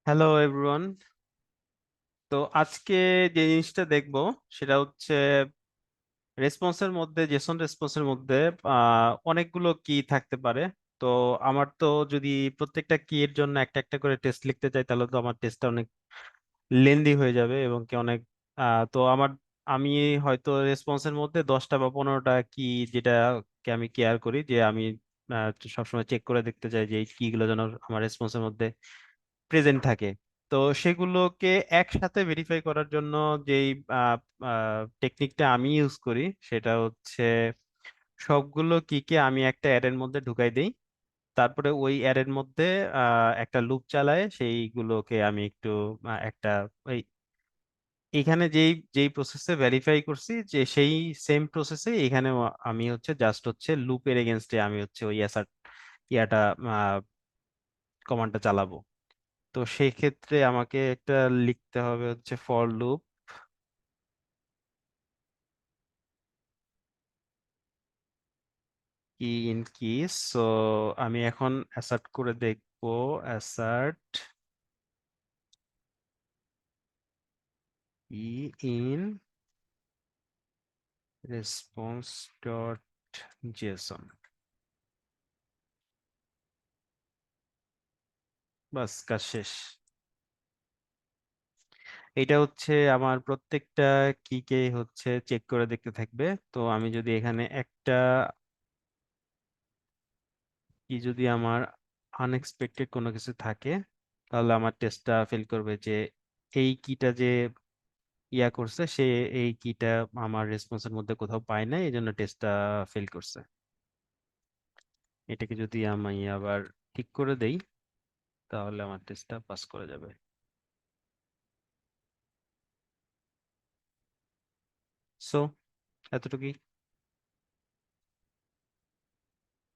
Hello everyone. তো আজকে যে জিনিসটা দেখবো সেটা হচ্ছে রেসপন্সের মধ্যে, জেসন রেসপন্সের মধ্যে অনেকগুলো কি থাকতে পারে। তো আমার তো যদি প্রত্যেকটা কি এর জন্য একটা একটা করে টেস্ট লিখতে চাই তাহলে তো আমার টেস্টটা অনেক লেন্দি হয়ে যাবে এবং কি অনেক তো আমি হয়তো রেসপন্সের মধ্যে 10টা বা 15টা কি, যেটাকে আমি কেয়ার করি, যে আমি সবসময় চেক করে দেখতে চাই যে এই কিগুলো যেন আমার রেসপন্সের মধ্যে প্রেজেন্ট থাকে। তো সেগুলোকে একসাথে ভেরিফাই করার জন্য যেই টেকনিকটা আমি ইউজ করি সেটা হচ্ছে সবগুলো কিকে আমি একটা অ্যারের মধ্যে ঢুকাই দেই। তারপরে ওই অ্যারের মধ্যে একটা লুপ চালায় সেইগুলোকে আমি একটু একটা ওই এখানে যেই যেই প্রসেসে ভেরিফাই করছি যে সেই সেম প্রসেসে এখানে আমি হচ্ছে জাস্ট হচ্ছে লুপের এগেনস্টে আমি হচ্ছে ওই অ্যাসার্ট ইয়াটা কমান্ডটা চালাবো। তো সেই ক্ষেত্রে আমাকে একটা লিখতে হবে হচ্ছে for loop key in key. So আমি এখন অ্যাসার্ট করে দেখবো assert e in response dot JSON. বাস, কাজ শেষ। এটা হচ্ছে আমার প্রত্যেকটা কিকে হচ্ছে চেক করে দেখতে থাকবে। তো আমি যদি এখানে একটা কি যদি আমার আনএক্সপেক্টেড কোনো কিছু থাকে তাহলে আমার টেস্টটা ফেল করবে যে এই কিটা যে করছে সে এই কিটা আমার রেসপন্সের মধ্যে কোথাও পায় না, এই জন্য টেস্টটা ফেল করছে। এটাকে যদি আমি আবার ঠিক করে দেই তাহলে আমার টেস্টটা পাস করে যাবে। সো এতটুকুই।